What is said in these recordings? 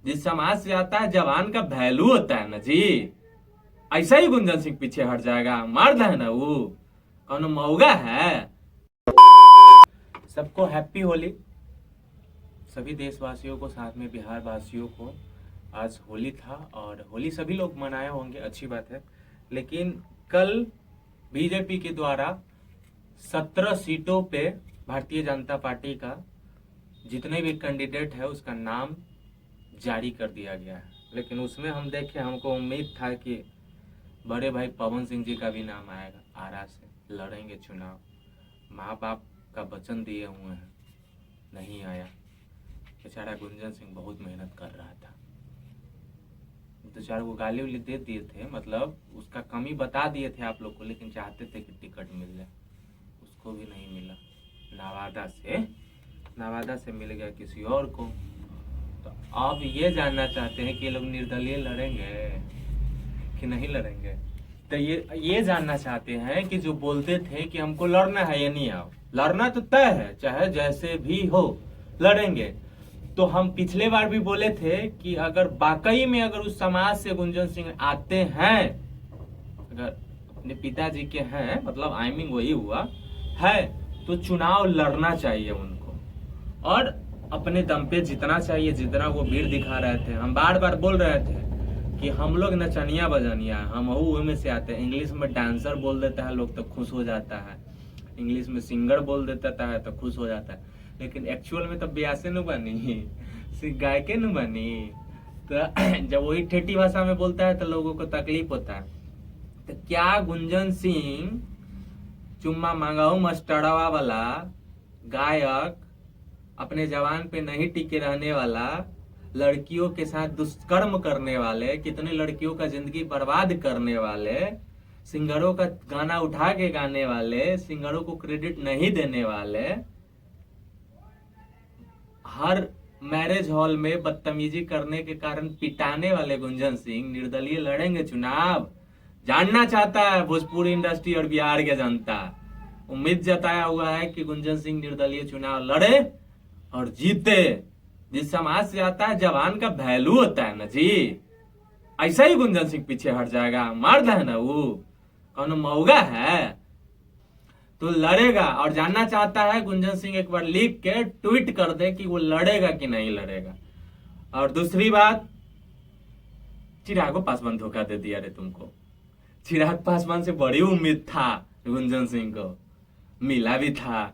जिस समाज से आता है जवान का वैल्यू होता है ना जी। ऐसा ही गुंजन सिंह पीछे हट जाएगा? मर्द है ना वो, कौन मौगा है? सबको हैप्पी होली, सभी देशवासियों को, साथ में बिहार वासियों को। आज होली था और होली सभी लोग मनाए होंगे, अच्छी बात है। लेकिन कल बीजेपी के द्वारा 17 सीटों पे भारतीय जनता पार्टी का जितने भी कैंडिडेट है उसका नाम जारी कर दिया गया है। लेकिन उसमें हम देखे, हमको उम्मीद था कि बड़े भाई पवन सिंह जी का भी नाम आएगा, आरा से लड़ेंगे चुनाव, माँ बाप का वचन दिए हुए हैं, नहीं आया। बेचारा गुंजन सिंह बहुत मेहनत कर रहा था, दो चार को गाली उली दे दिए थे, मतलब उसका कमी बता दिए थे आप लोग को, लेकिन चाहते थे कि टिकट मिल जाए, उसको भी नहीं मिला। नवादा से मिल गया किसी और को। तो आप ये जानना चाहते हैं कि ये लोग निर्दलीय लड़ेंगे कि नहीं लड़ेंगे? तो ये जानना चाहते हैं कि जो बोलते थे कि हमको लड़ना है, ये नहीं आओ, लड़ना तो तय है, चाहे जैसे भी हो लड़ेंगे। तो हम पिछले बार भी बोले थे कि अगर वाकई में अगर उस समाज से गुंजन सिंह आते हैं, अगर अपने पिताजी के हैं, मतलब आई मीन वही हुआ है, तो चुनाव लड़ना चाहिए उनको और अपने दम पे जीतना चाहिए, जितना वो वीर दिखा रहे थे। हम बार बार बोल रहे थे कि हम लोग नचनिया बजनिया, हम में से आते हैं। इंग्लिश में डांसर बोल देता है लोग तो खुश हो जाता है, इंग्लिश में सिंगर बोल देता है तो खुश हो जाता है, लेकिन एक्चुअल में तो ब्यासे न बनी, गायके न बनी। तो जब वही ठेठी भाषा में बोलता है तो लोगों को तकलीफ होता है। तो क्या गुंजन सिंह चुम्मा मांगाऊ मस्टरवा वाला गायक, अपने जवान पे नहीं टिके रहने वाला, लड़कियों के साथ दुष्कर्म करने वाले, कितने लड़कियों का जिंदगी बर्बाद करने वाले, सिंगरों का गाना उठा के गाने वाले, सिंगरों को क्रेडिट नहीं देने वाले, हर मैरिज हॉल में बदतमीजी करने के कारण पिटाने वाले गुंजन सिंह निर्दलीय लड़ेंगे चुनाव? जानना चाहता है भोजपुरी इंडस्ट्री और बिहार के जनता। उम्मीद जताया हुआ है कि गुंजन सिंह निर्दलीय चुनाव लड़े और जीते। जिस समाज से आता है जवान का वैल्यू होता है ना जी। ऐसा ही गुंजन सिंह पीछे हट जाएगा? मर्द है ना वो, कौन मौगा है? तो लड़ेगा। और जानना चाहता है गुंजन सिंह, एक बार लिख के ट्वीट कर दे कि वो लड़ेगा कि नहीं लड़ेगा। और दूसरी बात, चिराग पासवान धोखा दे दिया रे तुमको। चिराग पासवान से बड़ी उम्मीद था गुंजन सिंह को, मिला भी था,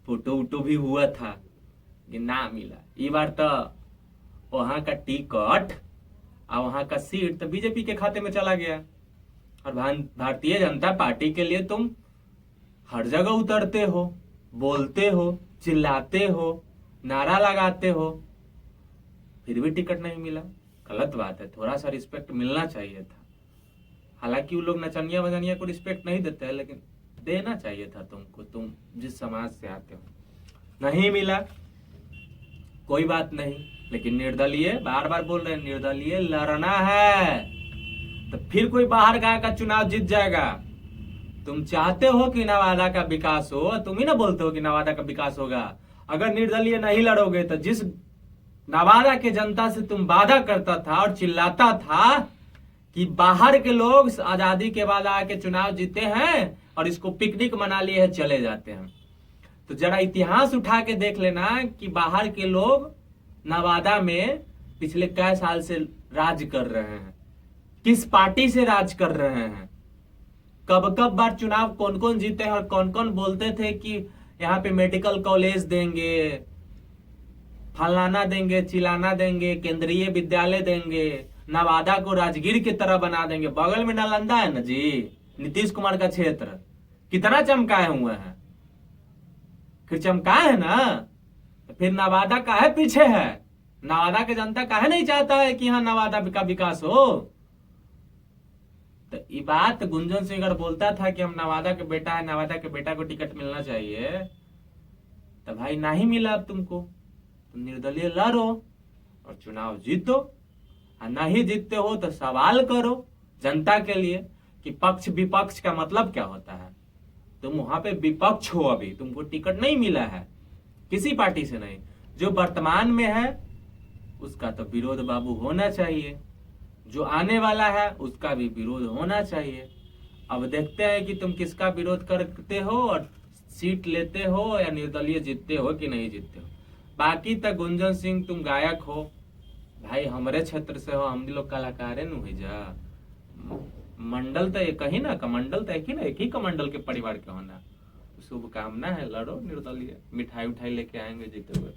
फोटो वोटो भी हुआ था, कि ना मिला। ये बार तो वहां का टिकट और वहां का सीट तो बीजेपी के खाते में चला गया। और भारतीय जनता पार्टी के लिए तुम हर जगह उतरते हो, बोलते हो, चिल्लाते हो, नारा लगाते हो, फिर भी टिकट नहीं मिला। गलत बात है, थोड़ा सा रिस्पेक्ट मिलना चाहिए था। हालांकि वो लोग नचनिया बजनिया को रिस्पेक्ट नहीं देते हैं, लेकिन देना चाहिए था तुमको, तुम जिस समाज से आते हो। नहीं मिला, कोई बात नहीं, लेकिन निर्दलीय, बार बार बोल रहे हैं निर्दलीय लड़ना है। तो फिर कोई बाहर का चुनाव जीत जाएगा। तुम चाहते हो कि नवादा का विकास हो, तुम ही ना बोलते हो कि नवादा का विकास होगा। अगर निर्दलीय नहीं लड़ोगे तो जिस नवादा के जनता से तुम वादा करता था और चिल्लाता था कि बाहर के लोग आजादी के बाद आके चुनाव जीते हैं और इसको पिकनिक मना लिए है, चले जाते हैं, तो जरा इतिहास उठा के देख लेना कि बाहर के लोग नवादा में पिछले कई साल से राज कर रहे हैं, किस पार्टी से राज कर रहे हैं, कब कब बार चुनाव कौन कौन जीते हैं और कौन कौन बोलते थे कि यहाँ पे मेडिकल कॉलेज देंगे, फलाना देंगे, चिलाना देंगे, केंद्रीय विद्यालय देंगे, नवादा को राजगीर की तरह बना देंगे। बगल में नालंदा है ना जी, नीतीश कुमार का क्षेत्र, कितना चमकाए हुए हैं, फिर चमकाए है ना, तो फिर नवादा काहे पीछे है? नवादा के जनता काहे नहीं चाहता है कि यहाँ नवादा का विकास हो? तो ये बात गुंजन सिंह अगर बोलता था कि हम नवादा के बेटा है, नवादा के बेटा को टिकट मिलना चाहिए, तो भाई नहीं मिला। अब तुमको तुम निर्दलीय लड़ो और चुनाव जीतो, और नहीं जीतते हो तो सवाल करो जनता के लिए कि पक्ष विपक्ष का मतलब क्या होता है। तुम वहां पे विपक्ष हो, अभी तुमको टिकट नहीं मिला है किसी पार्टी से नहीं, जो वर्तमान में है उसका तो विरोध बाबू होना चाहिए, जो आने वाला है उसका भी विरोध होना चाहिए। अब देखते हैं कि तुम किसका विरोध करते हो और सीट लेते हो या निर्दलीय जीतते हो कि नहीं जीतते हो। बाकी तक गुंजन सिंह तुम गायक हो भाई, हमारे क्षेत्र से हो, हम लोग कलाकार है नु जा। मंडल तो एक ही ना, कमंडल तो एक ही ना, एक ही कमंडल के परिवार के होना। शुभकामना है, लड़ो निर्दलीय, मिठाई उठाई लेके आएंगे जीते हुए।